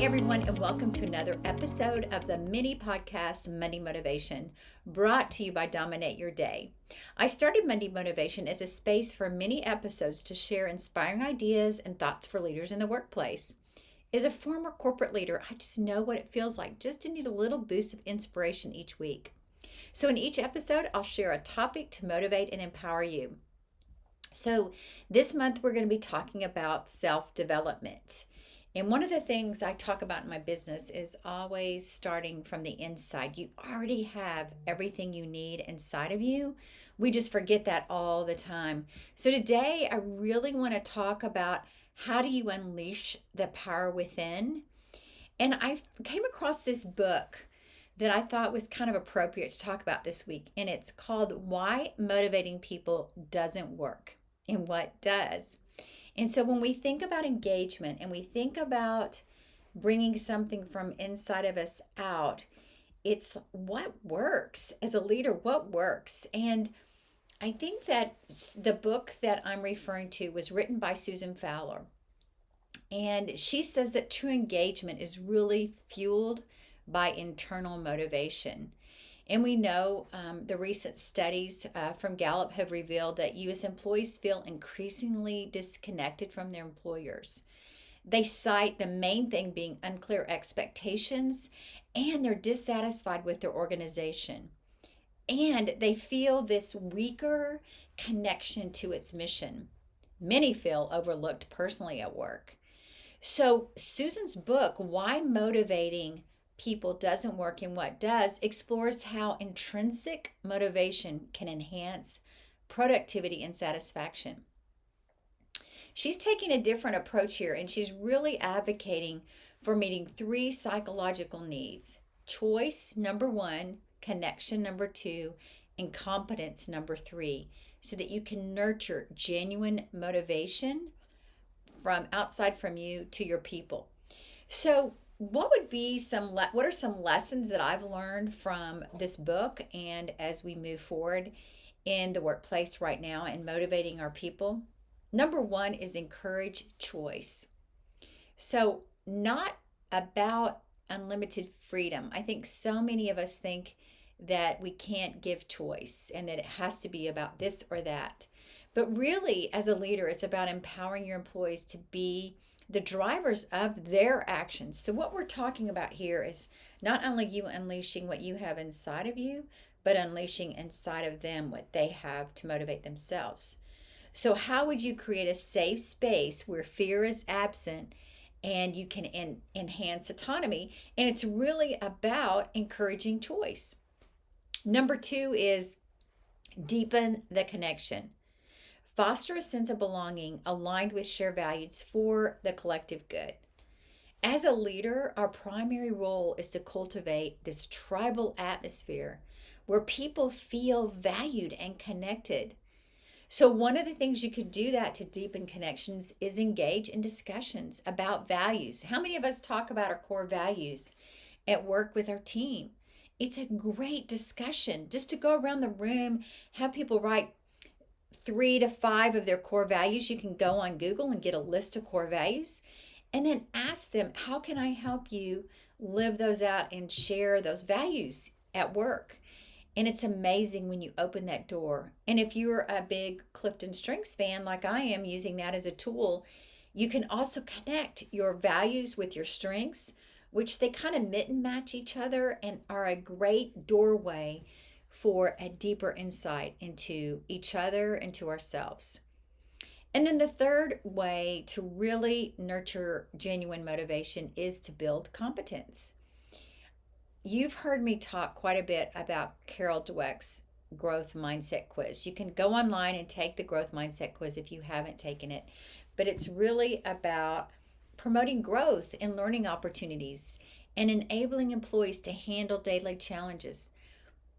everyone, and welcome to another episode of the mini podcast Monday Motivation, brought to you by Dominate Your Day. I started Monday Motivation as a space for many episodes to share inspiring ideas and thoughts for leaders in the workplace. As a former corporate leader, I just know what it feels like just to need a little boost of inspiration each week. So in each episode, I'll share a topic to motivate and empower you. So this month, we're going to be talking about self-development. And one of the things I talk about in my business is always starting from the inside. You already have everything you need inside of you. We just forget that all the time. So today I really want to talk about how do you unleash the power within. And I came across this book that I thought was kind of appropriate to talk about this week. And it's called Why Motivating People Doesn't Work and What Does. And so when we think about engagement and we think about bringing something from inside of us out, it's what works as a leader, what works. And I think that the book that I'm referring to was written by Susan Fowler. And she says that true engagement is really fueled by internal motivation. And we know the recent studies from Gallup have revealed that U.S. employees feel increasingly disconnected from their employers. They cite the main thing being unclear expectations, and they're dissatisfied with their organization. And they feel this weaker connection to its mission. Many feel overlooked personally at work. So Susan's book, Why Motivating People Doesn't Work and What Does, explores how intrinsic motivation can enhance productivity and satisfaction. She's taking a different approach here, and she's really advocating for meeting three psychological needs: choice, number one; connection, number two; and competence, number three, so that you can nurture genuine motivation from outside from you to your people. So what are some lessons that I've learned from this book and as we move forward in the workplace right now and motivating our people? Number one is encourage choice. So not about unlimited freedom. I think so many of us think that we can't give choice and that it has to be about this or that. But really, as a leader, it's about empowering your employees to be the drivers of their actions. So what we're talking about here is not only you unleashing what you have inside of you, but unleashing inside of them what they have to motivate themselves. So how would you create a safe space where fear is absent and you can enhance autonomy? And it's really about encouraging choice. Number two is deepen the connection. Foster a sense of belonging aligned with shared values for the collective good. As a leader, our primary role is to cultivate this tribal atmosphere where people feel valued and connected. So one of the things you could do that to deepen connections is engage in discussions about values. How many of us talk about our core values at work with our team? It's a great discussion just to go around the room, have people write 3 to 5 of their core values. You can go on Google and get a list of core values and then ask them, how can I help you live those out and share those values at work? And it's amazing when you open that door. And if you're a big Clifton Strengths fan like I am, using that as a tool, you can also connect your values with your strengths, which they kind of mix and match each other and are a great doorway for a deeper insight into each other and to ourselves. And then the third way to really nurture genuine motivation is to build competence. You've heard me talk quite a bit about Carol Dweck's growth mindset quiz. You can go online and take the growth mindset quiz if you haven't taken it, but it's really about promoting growth and learning opportunities and enabling employees to handle daily challenges.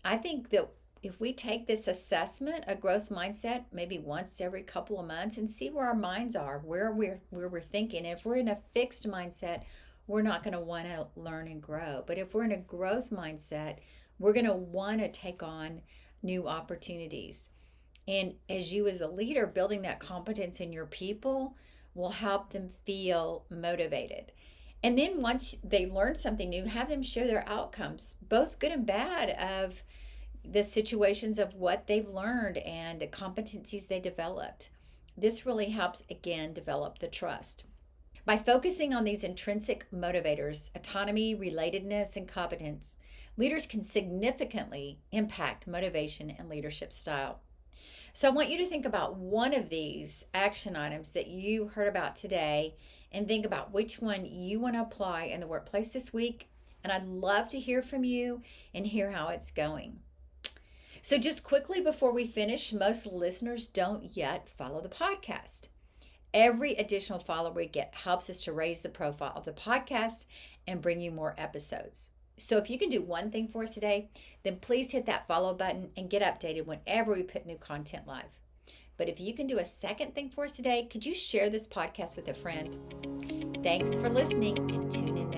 I think that if we take this assessment, a growth mindset, maybe once every couple of months and see where our minds are, where we're thinking. If we're in a fixed mindset, we're not going to want to learn and grow. But if we're in a growth mindset, we're going to want to take on new opportunities. And as you as a leader, building that competence in your people will help them feel motivated. And then once they learn something new, have them share their outcomes, both good and bad, of the situations of what they've learned and competencies they developed. This really helps, again, develop the trust. By focusing on these intrinsic motivators, autonomy, relatedness, and competence, leaders can significantly impact motivation and leadership style. So I want you to think about one of these action items that you heard about today and think about which one you want to apply in the workplace this week. And I'd love to hear from you and hear how it's going. So, just quickly before we finish, most listeners don't yet follow the podcast. Every additional follower we get helps us to raise the profile of the podcast and bring you more episodes. So if you can do one thing for us today, then please hit that follow button and get updated whenever we put new content live. But if you can do a second thing for us today, could you share this podcast with a friend? Thanks for listening and tune in